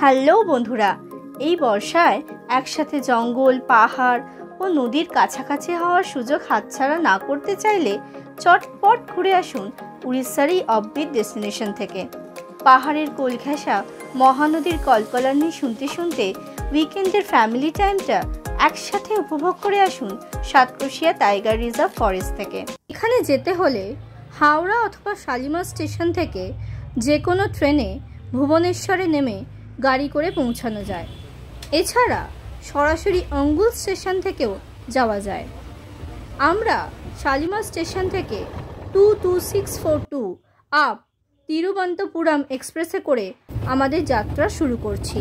Hello বন্ধুরা, এই বর্ষায় একসাথে জঙ্গল, পাহাড় ও নদীর কাছাকাছি হওয়ার সুযোগ হাতছাড়া না করতে চাইলে চটপট ঘুরে আসুন উড়িষ্যার এই অফবিট ডেস্টিনেশন থেকে। পাহাড়ের কোল ঘেঁষা মহানদীর কলকলানি শুনতে শুনতে উইকেন্ডের ফ্যামিলি টাইমটা একসাথে উপভোগ করে আসুন সাতকোশিয়া টাইগার রিজার্ভ ফরেস্ট থেকে। এখানে যেতে হলে হাওড়া অথবা শালিমার স্টেশন থেকে যে কোনো ট্রেনে ভুবনেশ্বরে নেমে গাড়ি করে পৌঁছানো যায়। এছাড়া সরাসরি অঙ্গুল স্টেশন থেকেও যাওয়া যায়। আমরা শালিমার স্টেশন থেকে 22642 আপ তিরুবনন্তপুরম এক্সপ্রেসে করে আমাদের যাত্রা শুরু করছি।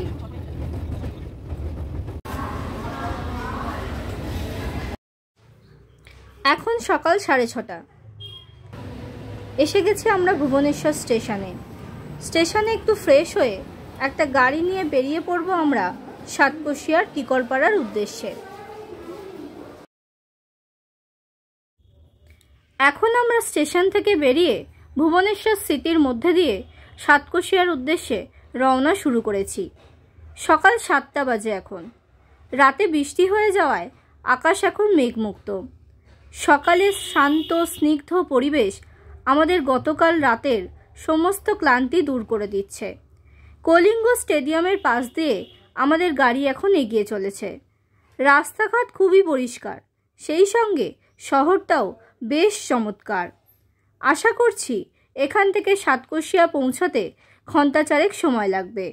এখন সকাল 6:30। এসে গেছি আমরা ভুবনেশ্বর স্টেশনে একটু ফ্রেশ হয়ে একটা গাড়ি নিয়ে বেরিয়ে পড়ব আমরা সাতকোশিয়ার টিকরপাড়ার উদ্দেশ্যে। এখন আমরা স্টেশন থেকে বেরিয়ে ভুবনেশ্বর সিটির মধ্যে দিয়ে সাতকোশিয়ার উদ্দেশ্যে রওনা শুরু করেছি। সকাল 7টা বাজে এখন। রাতে বৃষ্টি হয়ে যাওয়ায় আকাশ এখন মেঘমুক্ত। সকালের শান্ত স্নিগ্ধ পরিবেশ আমাদের গতকাল রাতের সমস্ত ক্লান্তি দূর করে দিচ্ছে। কলিঙ্গ স্টেডিয়ামের পাশ দিয়ে আমাদের গাড়ি এখন এগিয়ে চলেছে। রাস্তাঘাট খুবই পরিষ্কার, সেই সঙ্গে শহরটাও বেশ চমৎকার। আশা করছি এখান থেকে সাতকোশিয়া পৌঁছাতে ঘন্টা চারেক সময় লাগবে।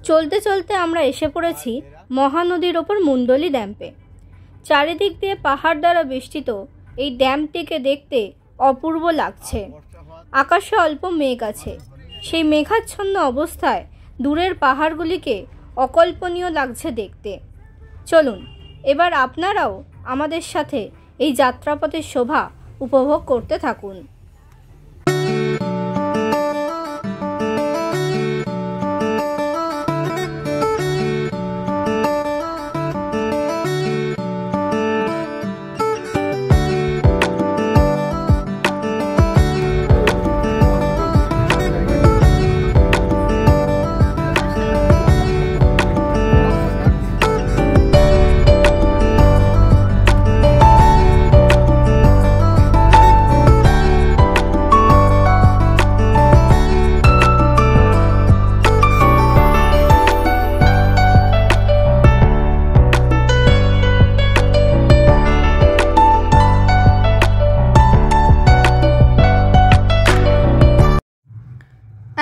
চলতে চলতে আমরা এসে পড়েছি মহানদীর ওপর মুন্ডলি ড্যাম্পে। চারিদিক দিয়ে পাহাড় দ্বারা বেষ্টিত এই ড্যামটিকে দেখতে অপূর্ব লাগছে। আকাশে অল্প মেঘ আছে, সেই মেঘাচ্ছন্ন অবস্থায় দূরের পাহাড়গুলিকে অকল্পনীয় লাগছে দেখতে। চলুন এবার আপনারাও আমাদের সাথে এই যাত্রাপথের শোভা উপভোগ করতে থাকুন।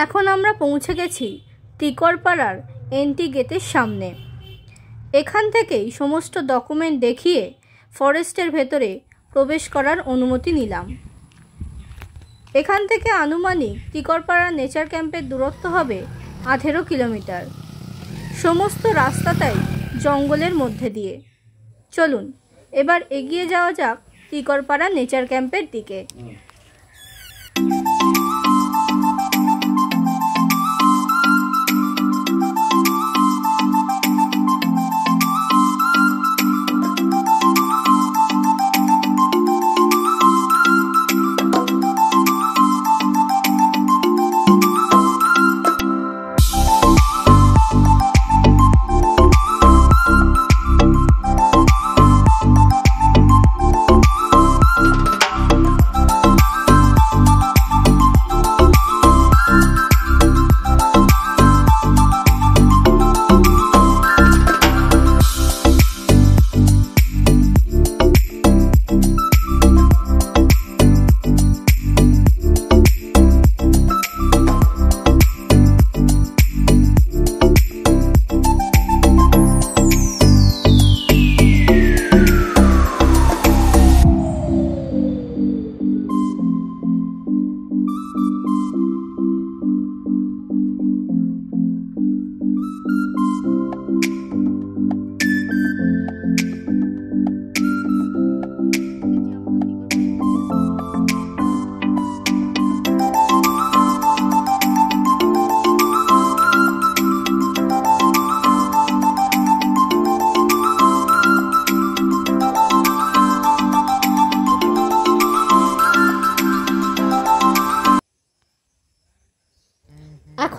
এখন আমরা পৌঁছে গেছি টিকরপাড়ার এন্ট্রি গেটের সামনে। এখান থেকেই সমস্ত ডকুমেন্ট দেখিয়ে ফরেস্টের ভেতরে প্রবেশ করার অনুমতি নিলাম। এখান থেকে আনুমানিক টিকরপাড়া নেচার ক্যাম্পের দূরত্ব হবে 18 কিলোমিটার। সমস্ত রাস্তাটাই জঙ্গলের মধ্যে দিয়ে। চলুন এবার এগিয়ে যাওয়া যাক টিকরপাড়া নেচার ক্যাম্পের দিকে।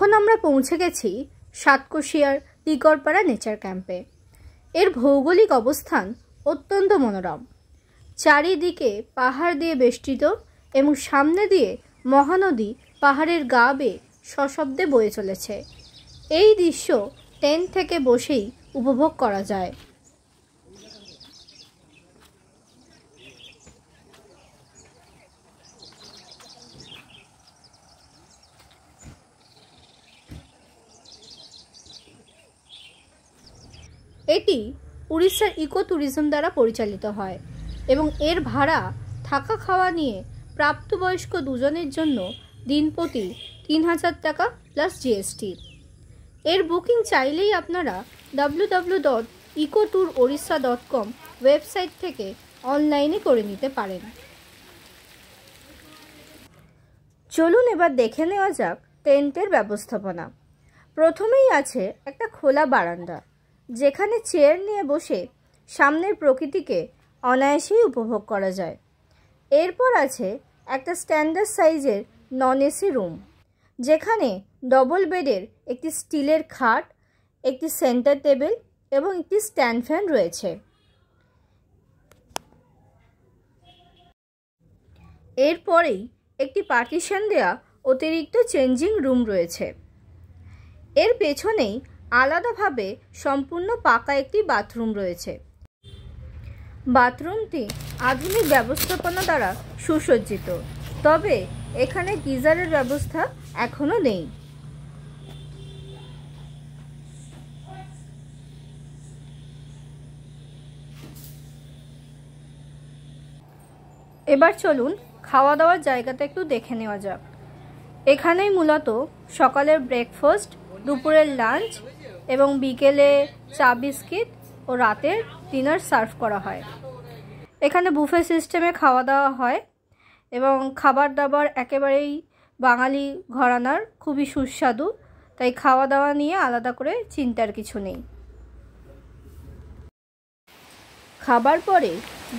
এখন আমরা পৌঁছে গেছি সাতকোশিয়ার টিকরপাড়া নেচার ক্যাম্পে। এর ভৌগোলিক অবস্থান অত্যন্ত মনোরম। চারিদিকে পাহাড় দিয়ে বেষ্টিত এবং সামনে দিয়ে মহানদী পাহাড়ের গা বেয়ে সশব্দে বয়ে চলেছে। এই দৃশ্য টেন্ট থেকে বসেই উপভোগ করা যায়। এটি উড়িষ্যার ইকো ট্যুরিজম দ্বারা পরিচালিত হয় এবং এর ভাড়া থাকা খাওয়া নিয়ে প্রাপ্তবয়স্ক দুজনের জন্য দিনপ্রতি 3000 টাকা প্লাস জিএসটি। এর বুকিং চাইলেই আপনারা www.ecotourorissa.com ওয়েবসাইট থেকে অনলাইনে করে নিতে পারেন। চলুন এবার দেখে নেওয়া যাক টেন্টের ব্যবস্থাপনা। প্রথমেই আছে একটা খোলা বারান্দা, যেখানে চেয়ার নিয়ে বসে সামনের প্রকৃতিকে অনায়াসেই উপভোগ করা যায়। এরপর আছে একটা স্ট্যান্ডার্ড সাইজের নন এসি রুম, যেখানে ডবল বেডের একটি স্টিলের খাট, একটি সেন্টার টেবিল এবং একটি স্ট্যান্ড ফ্যান রয়েছে। এরপরেই একটি পার্টিশন দেয়া অতিরিক্ত চেঞ্জিং রুম রয়েছে। এর পেছনেই আলাদাভাবে সম্পূর্ণ পাকা একটি বাথরুম রয়েছে। বাথরুমটি আধুনিক ব্যবস্থাপনা দ্বারা সুসজ্জিত, তবে এখানে গিজারের ব্যবস্থা এখনো নেই। এবার চলুন খাওয়া দাওয়ার জায়গাটা একটু দেখে নেওয়া যাক। এখানেই মূলত সকালের ব্রেকফাস্ট, দুপুরের লাঞ্চ এবং বিকেলে চা বিস্কিট ও রাতের ডিনার সার্ভ করা হয়। এখানে বুফে সিস্টেমে খাওয়া দাওয়া হয় এবং খাবার দাবার একেবারেই বাঙালি ঘরানার, খুবই সুস্বাদু, তাই খাওয়া দাওয়া নিয়ে আলাদা করে চিন্তার কিছু নেই। খাবার পরে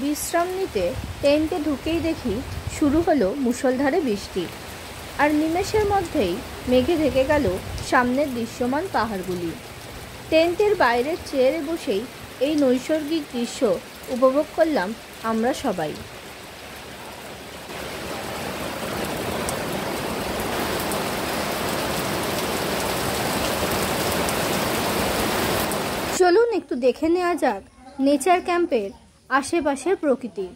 বিশ্রাম নিতে টেন্টে ঢুকেই দেখি শুরু হলো মুষলধারে বৃষ্টি, আর নিমেষের মধ্যেই মেঘে ঢেকে গেল সামনের দৃশ্যমান পাহাড়গুলি। টেন্টের বাইরের চেয়ারে বসেই এই নৈসর্গিক দৃশ্য উপভোগ করলাম আমরা সবাই। চলুন একটু দেখে নেওয়া যাক নেচার ক্যাম্পের আশেপাশের প্রকৃতি।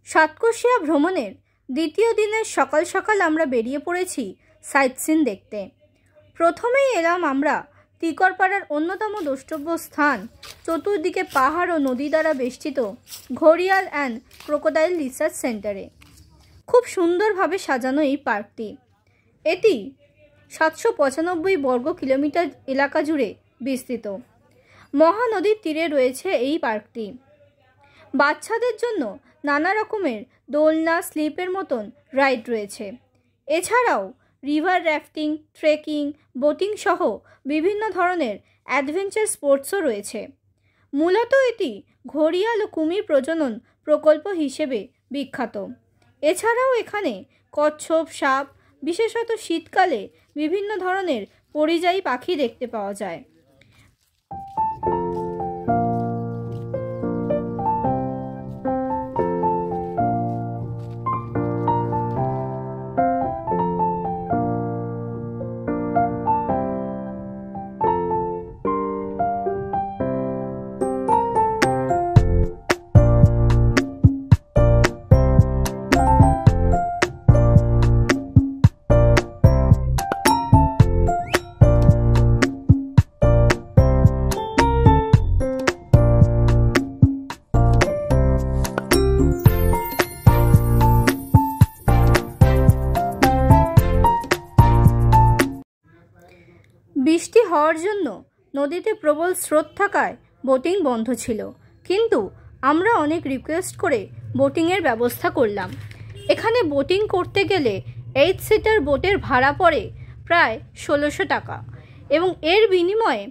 সাতকোশিয়া ভ্রমণের দ্বিতীয় দিনের সকাল সকাল আমরা বেরিয়ে পড়েছি সাইট সিন দেখতে। প্রথমেই এলাম আমরা টিকরপাড়ার অন্যতম দ্রষ্টব্য স্থান, চতুর্দিকে পাহাড় ও নদী দ্বারা বেষ্টিত ঘড়িয়াল অ্যান্ড ক্রোকোডাইল রিসার্চ সেন্টারে। খুব সুন্দরভাবে সাজানো এই পার্কটি। এটি 795 বর্গ কিলোমিটার এলাকা জুড়ে বিস্তৃত। মহানদীর তীরে রয়েছে এই পার্কটি। বাচ্চাদের জন্য নানা রকমের দোলনা, স্লিপের মতন রাইড রয়েছে। এছাড়াও রিভার র্যাফটিং, ট্রেকিং, বোটিং সহ বিভিন্ন ধরনের অ্যাডভেঞ্চার স্পোর্টসও রয়েছে। মূলত এটি ঘড়িয়াল ও কুমির প্রজনন প্রকল্প হিসেবে বিখ্যাত। এছাড়াও এখানে কচ্ছপ, সাপ, বিশেষত শীতকালে বিভিন্ন ধরনের পরিযায়ী পাখি দেখতে পাওয়া যায়। বৃষ্টি হওয়ার জন্য নদীতে প্রবল স্রোত থাকায় বোটিং বন্ধ ছিল, কিন্তু আমরা অনেক রিকোয়েস্ট করে বোটিংয়ের ব্যবস্থা করলাম। এখানে বোটিং করতে গেলে 8 সিটার বোটের ভাড়া পড়ে প্রায় 1600 টাকা এবং এর বিনিময়ে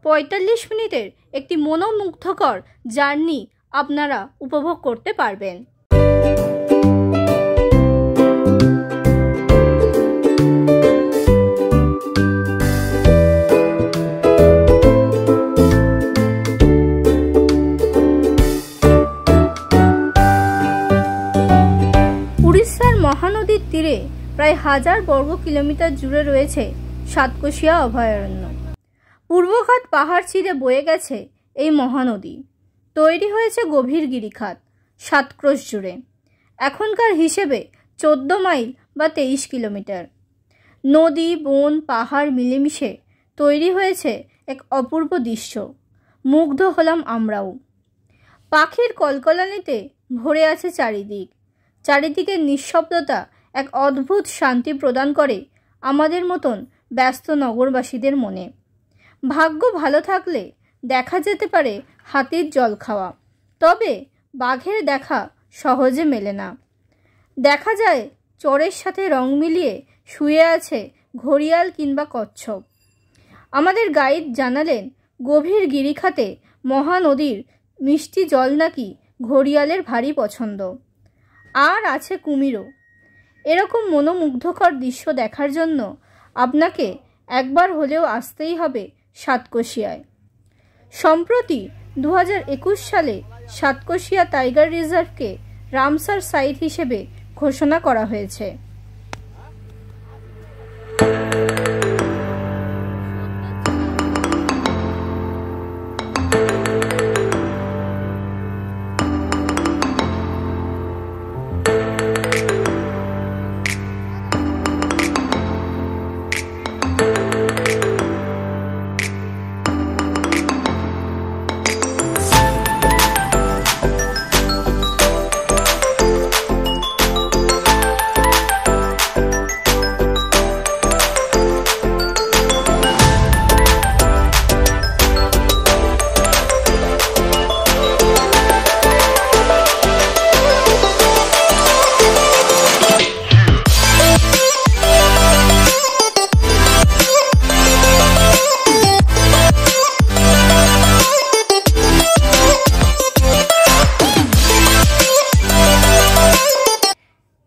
45 মিনিটের একটি মনোমুগ্ধকর জার্নি আপনারা উপভোগ করতে পারবেন। উড়িষ্যার মহানদীর তীরে প্রায় 1000 বর্গ কিলোমিটার জুড়ে রয়েছে সাতকোশিয়া অভয়ারণ্য। পূর্বঘাট পাহাড় চিরে বয়ে গেছে এই মহানদী। তৈরি হয়েছে গভীর গিরিখাত 7 ক্রোশ জুড়ে, এখনকার হিসেবে 14 মাইল বা 23 কিলোমিটার। নদী, বন, পাহাড় মিলেমিশে তৈরি হয়েছে এক অপূর্ব দৃশ্য। মুগ্ধ হলাম আমরাও। পাখির কলকলানিতে ভরে আছে চারিদিক। চারিদিকের নিঃশব্দতা এক অদ্ভুত শান্তি প্রদান করে আমাদের মতন ব্যস্ত নগরবাসীদের মনে। ভাগ্য ভালো থাকলে দেখা যেতে পারে হাতির জল খাওয়া, তবে বাঘের দেখা সহজে মেলে না। দেখা যায় চরের সাথে রং মিলিয়ে শুয়ে আছে ঘড়িয়াল কিংবা কচ্ছপ। আমাদের গাইড জানালেন গভীর গিরিখাতে মহানদীর মিষ্টি জল নাকি ঘড়িয়ালের ভারী পছন্দ। আর আছে কুমিরও। এরকম মনোমুগ্ধকর দৃশ্য দেখার জন্য আপনাকে একবার হলেও আসতেই হবে সাতকোশিয়ায়। সম্প্রতি 2021 সালে সাতকোশিয়া টাইগার রিজার্ভকে রামসার সাইট হিসেবে ঘোষণা করা হয়েছে।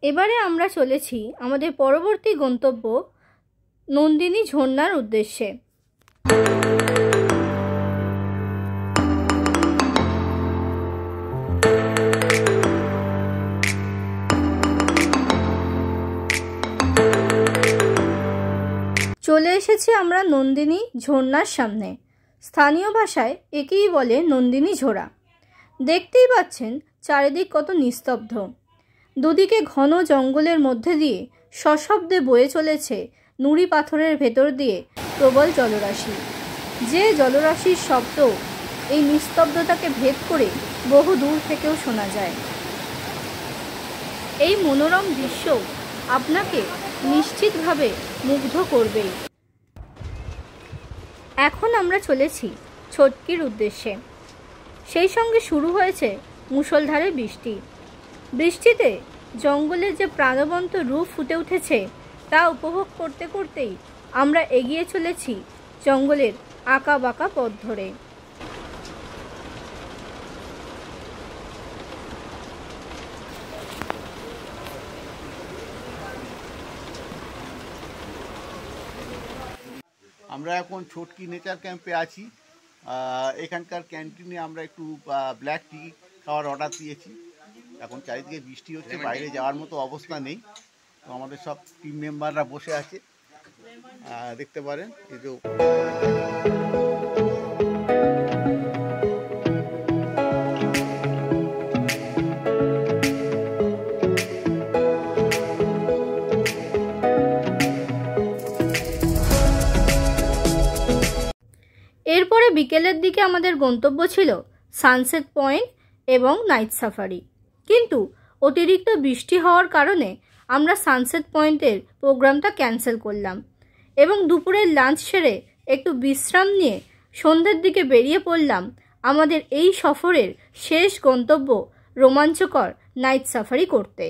এবারে আমরা চলেছি আমাদের পরবর্তী গন্তব্য নন্দিনী ঝর্ণার উদ্দেশ্যে। চলে এসেছি আমরা নন্দিনী ঝর্ণার সামনে। স্থানীয় ভাষায় একেই বলে নন্দিনী ঝোড়া। দেখতেই পাচ্ছেন চারিদিক কত নিস্তব্ধ। দুদিকে ঘন জঙ্গলের মধ্যে দিয়ে সশব্দে বয়ে চলেছে নুড়ি পাথরের ভেতর দিয়ে প্রবল জলরাশি। যে জলরাশির শব্দ এই নিস্তব্ধতাকে ভেদ করে বহু দূর থেকেও শোনা যায়। এই মনোরম দৃশ্য আপনাকে নিশ্চিতভাবে মুগ্ধ করবে। এখন আমরা চলেছি ছটকির উদ্দেশ্যে। সেই সঙ্গে শুরু হয়েছে মুষলধারে বৃষ্টি। বৃষ্টিতে জঙ্গলের যে প্রাণবন্ত রূপ ফুটে উঠেছে তা উপভোগ করতে করতেই আমরা এগিয়ে চলেছি জঙ্গলের আঁকা বাঁকা পথ ধরে। আমরা এখন ছটকি নেচার ক্যাম্পে আছি। এখানকার ক্যান্টিনে আমরা একটু ব্ল্যাক টি খাওয়ার অর্ডার দিয়েছি। এখন চারিদিকে বৃষ্টি হচ্ছে, বাইরে যাওয়ার মতো অবস্থা নেই। তো আমাদের সব টিম মেম্বাররা বসে আছে, দেখতে পারেন। এই যে এরপরে বিকেলের দিকে আমাদের গন্তব্য ছিল সানসেট পয়েন্ট এবং নাইট সাফারি, কিন্তু অতিরিক্ত বৃষ্টি হওয়ার কারণে আমরা সানসেট পয়েন্টের প্রোগ্রামটা ক্যান্সেল করলাম এবং দুপুরের লাঞ্চ সেরে একটু বিশ্রাম নিয়ে সন্ধ্যের দিকে বেরিয়ে পড়লাম আমাদের এই সফরের শেষ গন্তব্য রোমাঞ্চকর নাইট সাফারি করতে।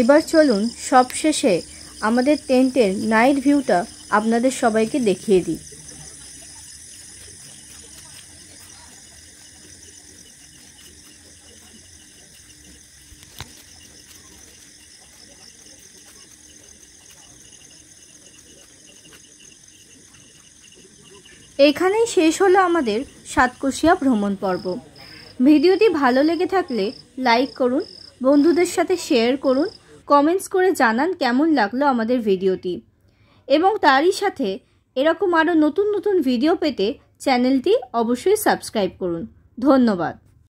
এবার চলুন সবশেষে আমাদের টেন্টের নাইট ভিউটা আপনাদের সবাইকে দেখিয়ে দিই। এখানেই শেষ হলো আমাদের সাতকোশিয়া ভ্রমণ পর্ব। ভিডিওটি ভালো লেগে থাকলে লাইক করুন, বন্ধুদের সাথে শেয়ার করুন, কমেন্টস করে জানান কেমন লাগলো আমাদের ভিডিওটি, এবং তারই সাথে এরকম আরও নতুন নতুন ভিডিও পেতে চ্যানেলটি অবশ্যই সাবস্ক্রাইব করুন। ধন্যবাদ।